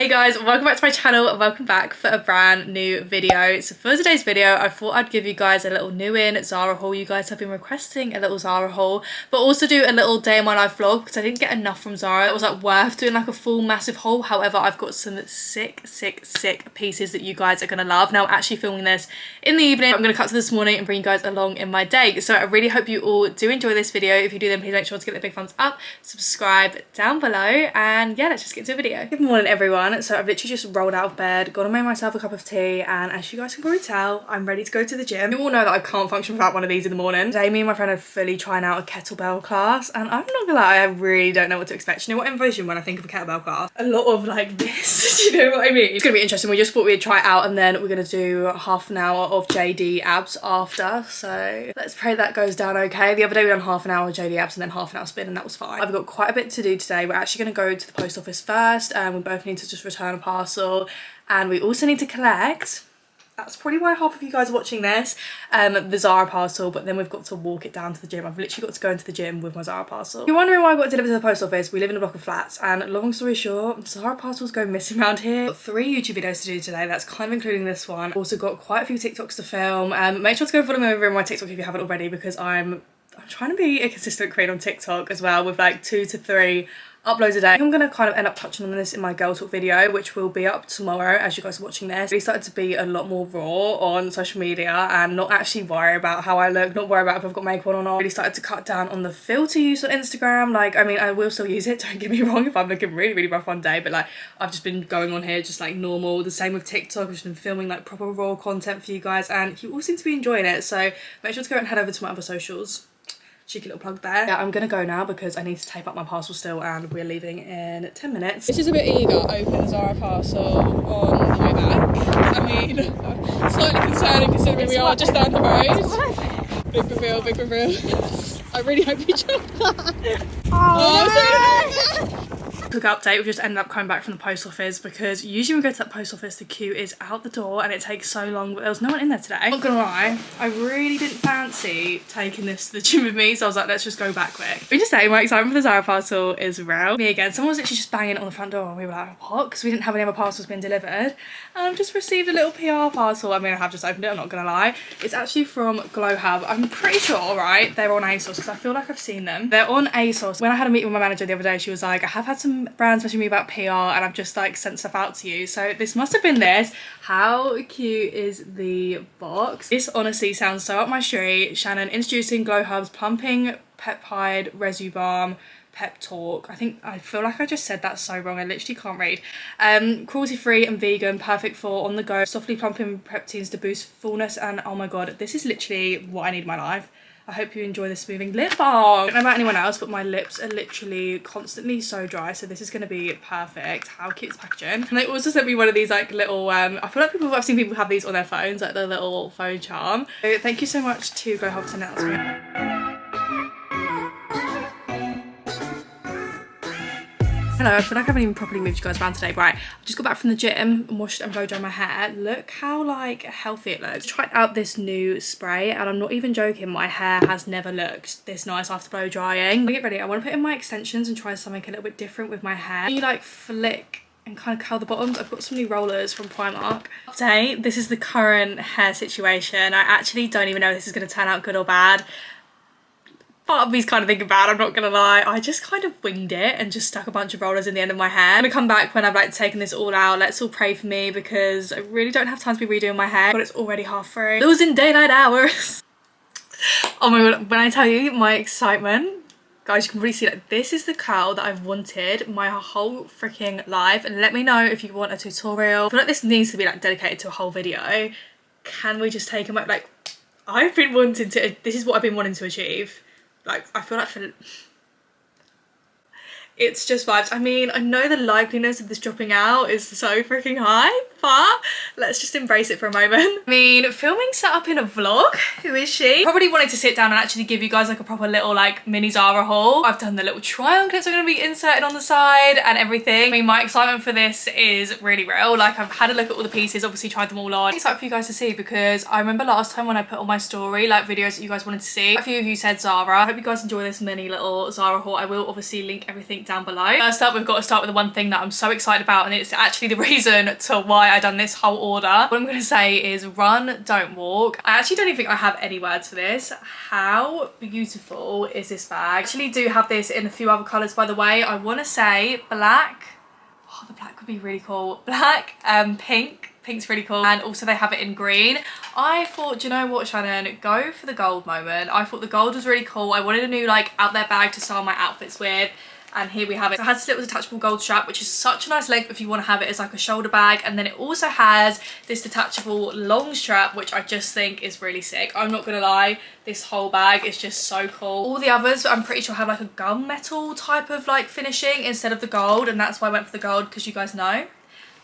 Hey guys, welcome back to my channel and welcome back for a brand new video. So for today's video, I thought I'd give you guys a little new in Zara haul. You guys have been requesting a little Zara haul, but also do a little day in my life vlog because I didn't get enough from Zara. It was like worth doing like a full massive haul. However, I've got some sick pieces that you guys are gonna love. Now I'm actually filming this in the evening. I'm gonna cut to this morning and bring you guys along in my day. So I really hope you all do enjoy this video. If you do, then please make sure to get the big thumbs up, subscribe down below, and yeah, let's just get into the video. Good morning everyone. So I've literally just rolled out of bed, gone and made myself a cup of tea, and as you guys can probably tell, I'm ready to go to the gym. You all know that I can't function without one of these in the morning. Today me and my friend are fully trying out a kettlebell class, and I'm not gonna lie, I really don't know what to expect. You know what I envision when I think of a kettlebell class? A lot of like this, do you know what I mean? It's gonna be interesting. We just thought we'd try it out and then we're gonna do half an hour of JD abs after, so let's pray that goes down okay. The other day we done half an hour of JD abs and then half an hour spin, and that was fine. I've got quite a bit to do today. We're actually gonna go to the post office first, and we both need to just return a parcel, and we also need to collect, that's probably why half of you guys are watching this, the Zara parcel, but then we've got to walk it down to the gym. I've literally got to go into the gym with my Zara parcel. If you're wondering why I got delivered to the post office, we live in a block of flats, and long story short, Zara parcels go missing around here. Got 3 YouTube videos to do today, that's kind of including this one. Also got quite a few TikToks to film. Make sure to go follow me over on my TikTok if you haven't already, because I'm trying to be a consistent creator on TikTok as well, with like 2 to 3 uploads a day. I'm gonna kind of end up touching on this in my girl talk video, which will be up tomorrow as you guys are watching this. I really started to be a lot more raw on social media and not actually worry about how I look, not worry about if I've got makeup on or not. Really started to cut down on the filter use on Instagram. Like, I mean, I will still use it, don't get me wrong, if I'm looking really rough one day, but like I've just been going on here just like normal. The same with TikTok. I've just been filming like proper raw content for you guys, and you all seem to be enjoying it, so make sure to go and head over to my other socials. Cheeky little plug there. Yeah, I'm gonna go now because I need to tape up my parcel still, and we're leaving in 10 minutes. This is a bit eager, open Zara parcel on the way back. I mean, slightly concerning considering we are just down the road. Big reveal. I really hope you drop that. Quick update, we've just ended up coming back from the post office because usually when we go to that post office the queue is out the door and it takes so long, but there was no one in there today. Not gonna lie, I really didn't fancy taking this to the gym with me, so I was like, let's just go back quick. We just say my excitement for the Zara parcel is real. Me again, someone was literally just banging on the front door and we were like, what? Because we didn't have any other parcels being delivered. And I've just received a little PR parcel. I mean, I have just opened it, I'm not gonna lie. It's actually from Glow Hub. I'm pretty sure, right, they're on ASOS because I feel like I've seen them. They're on ASOS. When I had a meeting with my manager the other day, she was like, I have had some brands messaging me about PR and I've just like sent stuff out to you, so this must have been this. How cute is the box? This honestly sounds so up my street. Shannon introducing Glow Hub's plumping peptide residue balm pep talk. I feel like I just said that so wrong, I literally can't read. Cruelty free and vegan, perfect for on the go, softly plumping peptines to boost fullness, and oh my god, this is literally what I need in my life. I hope you enjoy the smoothing lip balm. I don't know about anyone else, but my lips are literally constantly so dry, so this is going to be perfect. How cute is packaging? And they also sent me one of these like little, I feel like I've seen people have these on their phones, like the little phone charm. So thank you so much to Glow Hub for sending that to me. Hello, I feel like I haven't even properly moved you guys around today. Right, I just got back from the gym and washed and blow dried my hair. Look how like healthy it looks. Tried out this new spray and I'm not even joking, my hair has never looked this nice after blow drying. Get ready, I want to put in my extensions and try something a little bit different with my hair. You like flick and kind of curl the bottoms. I've got some new rollers from Primark. Update, this is the current hair situation. I actually don't even know if this is going to turn out good or bad. Part of me's kind of thinking bad, I'm not gonna lie. I just kind of winged it and just stuck a bunch of rollers in the end of my hair. I'm gonna come back when I've like taken this all out. Let's all pray for me because I really don't have time to be redoing my hair, but it's already 3:30. Losing daylight hours. Oh my god, when I tell you my excitement, guys, you can really see that this is the curl that I've wanted my whole freaking life. And let me know if you want a tutorial. I feel like this needs to be like dedicated to a whole video. Can we just take a moment? Like, I've been wanting to, this is what I've been wanting to achieve. Like, I feel like it's just vibes. I mean, I know the likeliness of this dropping out is so freaking high, but let's just embrace it for a moment. I mean, filming set up in a vlog, who is she? Probably wanted to sit down and actually give you guys like a proper little like mini Zara haul. I've done the little try on clips are going to be inserted on the side and everything. I mean, my excitement for this is really real. Like, I've had a look at all the pieces, obviously tried them all on. I'm excited for you guys to see, because I remember last time when I put on my story like videos that you guys wanted to see, a few of you said Zara. I hope you guys enjoy this mini little Zara haul. I will obviously link everything down below. First up, we've got to start with the one thing that I'm so excited about, and it's actually the reason to why I done this whole order. What I'm going to say is run, don't walk. I actually don't even think I have any words for this. How beautiful is this bag? I actually do have this in a few other colours, by the way. I want to say black. Oh, the black would be really cool. Black, pink. Pink's really cool, and also they have it in green. I thought, do you know what, Shannon, go for the gold moment. I thought the gold was really cool. I wanted a new like out there bag to style my outfits with. And here we have it. So it has this little detachable gold strap, which is such a nice length if you want to have it as like a shoulder bag. And then it also has this detachable long strap, which I just think is really sick. I'm not gonna lie, this whole bag is just so cool. All the others, I'm pretty sure, have like a gunmetal type of like finishing instead of the gold, and that's why I went for the gold, because you guys know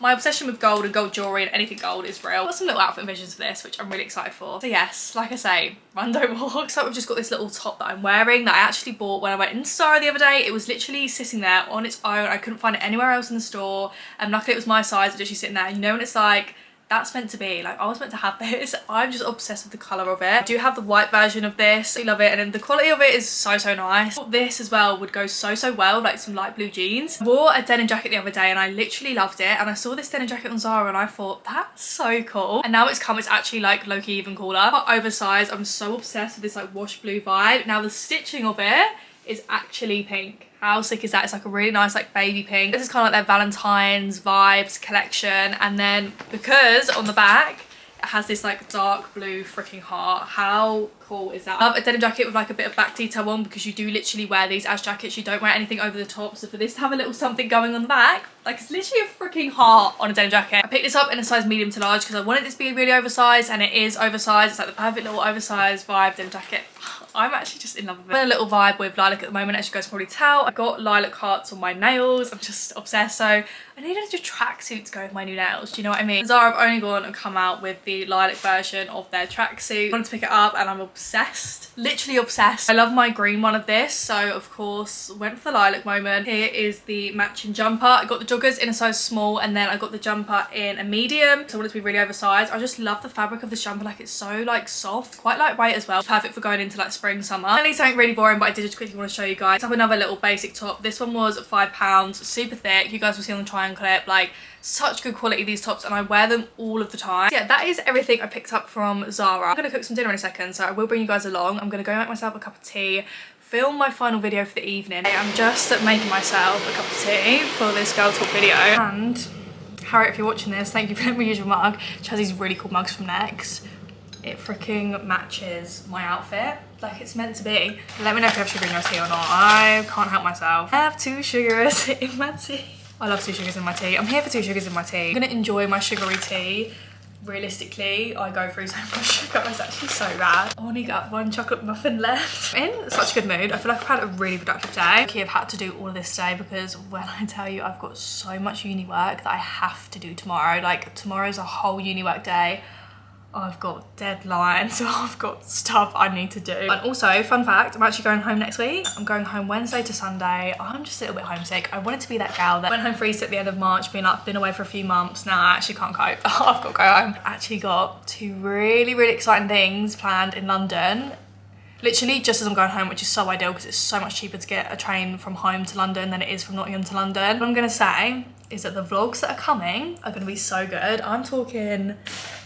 my obsession with gold and gold jewellery and anything gold is real. I've got some little outfit visions for this, which I'm really excited for. So yes, like I say, run, don't walk. So we've just got this little top that I'm wearing that I actually bought when I went into Zara the other day. It was literally sitting there on its own. I couldn't find it anywhere else in the store. And luckily it was my size, it was just sitting there. And you know when it's like, that's meant to be, like I was meant to have this. I'm just obsessed with the colour of it. I do have the white version of this. I love it, and then the quality of it is so nice. This as well would go so well with like some light blue jeans. I wore a denim jacket the other day and I literally loved it, and I saw this denim jacket on Zara and I thought that's so cool, and now it's actually like low-key even cooler. But oversized, I'm so obsessed with this like wash blue vibe. Now the stitching of it is actually pink. How sick is that? It's like a really nice like baby pink. This is kind of like their Valentine's vibes collection. And then because on the back it has this like dark blue freaking heart. How cool is that? I love a denim jacket with like a bit of back detail on, because you do literally wear these as jackets. You don't wear anything over the top. So for this to have a little something going on the back, like it's literally a freaking heart on a denim jacket. I picked this up in a size medium to large because I wanted this to be really oversized, and it is oversized. It's like the perfect little oversized vibe denim jacket. I'm actually just in love with it. I'm in a little vibe with lilac at the moment, as you guys can probably tell. I've got lilac hearts on my nails. I'm just obsessed. So I needed a tracksuit to go with my new nails. Do you know what I mean? Zara have only gone and come out with the lilac version of their tracksuit. I wanted to pick it up and I'm obsessed. Literally obsessed. I love my green one of this. So of course, went for the lilac moment. Here is the matching jumper. I got the joggers in a size small, and then I got the jumper in a medium. So I wanted to be really oversized. I just love the fabric of this jumper. Like it's so like soft, quite lightweight as well. Perfect for going into like spring, summer. Finally, something really boring, but I did just quickly want to show you guys. I have another little basic top. This one was £5, super thick. You guys will see on the try on clip, like such good quality these tops, and I wear them all of the time. So yeah, that is everything I picked up from Zara. I'm gonna cook some dinner in a second, so I will bring you guys along. I'm gonna go make myself a cup of tea, film my final video for the evening. I'm just making myself a cup of tea for this girl talk video. And Harriet, if you're watching this, thank you for letting me use your mug. She has these really cool mugs from Next. It freaking matches my outfit like it's meant to be. Let me know if you have sugar in your tea or not. I can't help myself. I have 2 sugars in my tea. I love 2 sugars in my tea. I'm here for 2 sugars in my tea. I'm gonna enjoy my sugary tea. Realistically, I go through so much sugar. It's actually so bad. I only got 1 chocolate muffin left. I'm in such a good mood. I feel like I've had a really productive day. I've had to do all of this today because when I tell you I've got so much uni work that I have to do tomorrow. Like tomorrow's a whole uni work day. I've got deadlines, so I've got stuff I need to do. And also, fun fact, I'm actually going home next week. I'm going home Wednesday to Sunday. I'm just a little bit homesick. I wanted to be that gal that went home for Easter at the end of March, being like, been away for a few months. Now I actually can't cope. I've got to go home. I actually got 2 really exciting things planned in London. Literally just as I'm going home, which is so ideal because it's so much cheaper to get a train from home to London than it is from Nottingham to London. What I'm gonna say is that the vlogs that are coming are gonna be so good. I'm talking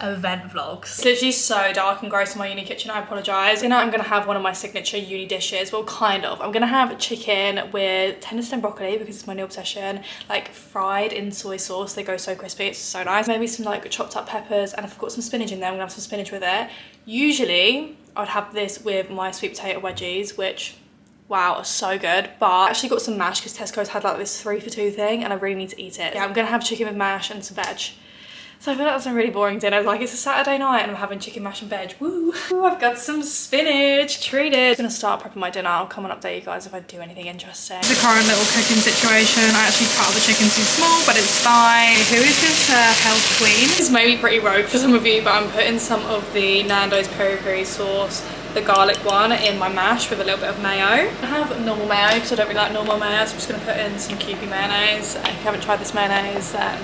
event vlogs. It's literally so dark and gross in my uni kitchen, I apologise. You know, I'm gonna have one of my signature uni dishes, well kind of. I'm gonna have chicken with tender stem broccoli because it's my new obsession, like fried in soy sauce. They go so crispy, it's so nice. Maybe some like chopped up peppers, and I've got some spinach in there. I'm gonna have some spinach with it. Usually, I'd have this with my sweet potato wedgies, which wow, are so good. But I actually got some mash because Tesco's had like this 3 for 2 thing and I really need to eat it. Yeah, I'm gonna have chicken with mash and some veg. So I feel like that's a really boring dinner. Like, it's a Saturday night and I'm having chicken mash and veg. Woo! Ooh, I've got some spinach, treated. I'm gonna start prepping my dinner. I'll come and update you guys if I do anything interesting. The current little cooking situation. I actually cut up the chicken too small, but it's fine. Who is this health queen? This may be pretty rogue for some of you, but I'm putting some of the Nando's peri peri sauce, the garlic one, in my mash with a little bit of mayo. I have normal mayo because I don't really like normal mayo, so I'm just gonna put in some Kewpie mayonnaise. If you haven't tried this mayonnaise, then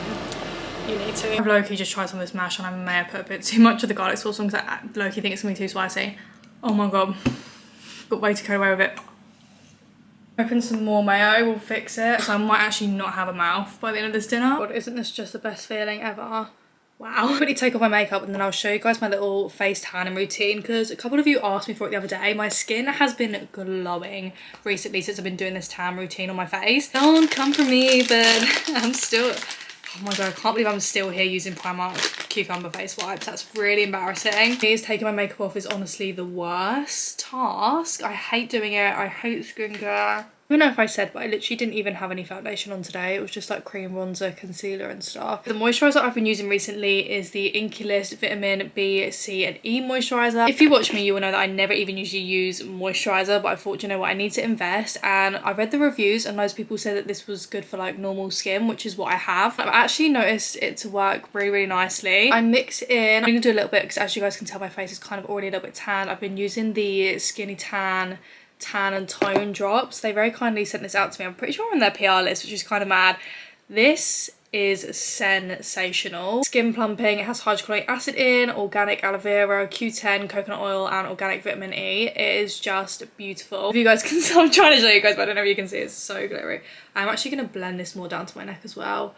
you need to. I've low-key just tried some of this mash and I may have put a bit too much of the garlic sauce on because I low-key think it's gonna be too spicy. Oh my god, got way too carried away with it. Open some more mayo, we'll fix it. So I might actually not have a mouth by the end of this dinner. God, isn't this just the best feeling ever? Wow. I'll quickly take off my makeup and then I'll show you guys my little face tanning routine because a couple of you asked me for it the other day. My skin has been glowing recently since I've been doing this tan routine on my face. Don't come for me, but I'm still... Oh my god, I can't believe I'm still here using Primark cucumber face wipes. That's really embarrassing. Taking my makeup off is honestly the worst task. I hate doing it. I hate skincare. I don't know if I said, but I literally didn't even have any foundation on today. It was just like cream, bronzer, concealer and stuff. The moisturiser I've been using recently is the Inculist Vitamin B, C and E moisturiser. If you watch me, you will know that I never even usually use moisturiser, but I thought, you know what, I need to invest. And I read the reviews and loads of people said that this was good for like normal skin, which is what I have. I've actually noticed it to work really, really nicely. I mix it in. I'm gonna do a little bit because as you guys can tell, my face is kind of already a little bit tan. I've been using the Skinny Tan and tone drops. They very kindly sent this out to me. I'm pretty sure I'm on their PR list, which is kind of mad. This is sensational. Skin plumping. It has hydrochloric acid in, organic aloe vera, Q10, coconut oil and organic vitamin E. It is just beautiful. If you guys can tell, I'm trying to show you guys, but I don't know if you can see, it's so glittery. I'm actually going to blend this more down to my neck as well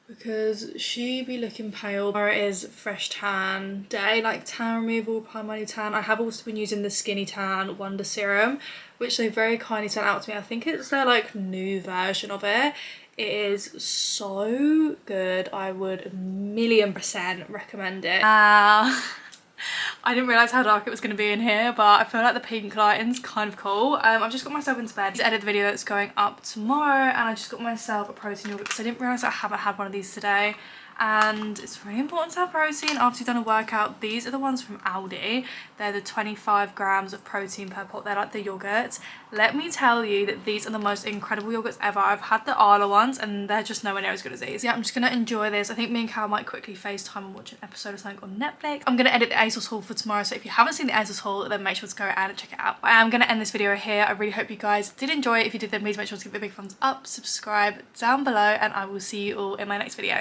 because she be looking pale. Tomorrow is fresh tan day, like tan removal, primary tan. I have also been using the Skinny Tan Wonder Serum, which they very kindly sent out to me. I think it's their like new version of it. It is so good. I would 1,000,000% recommend it. I didn't realise how dark it was going to be in here, but I feel like the pink lighting's kind of cool. I've just got myself into bed to edit the video that's going up tomorrow, and I just got myself a protein yogurt because I didn't realise I haven't had one of these today. And it's really important to have protein after you've done a workout. These are the ones from Aldi. They're the 25 grams of protein per pot. They're like the yogurts. Let me tell you that these are the most incredible yogurts ever. I've had the Arla ones and they're just nowhere near as good as these. Yeah, I'm just gonna enjoy this. I think me and Cal might quickly FaceTime and watch an episode of something on Netflix. I'm gonna edit the ASOS haul for tomorrow, so if you haven't seen the ASOS haul, then make sure to go and check it out. I am gonna end this video here. I really hope you guys did enjoy it. If you did, then please make sure to give it a big thumbs up, subscribe down below, and I will see you all in my next video.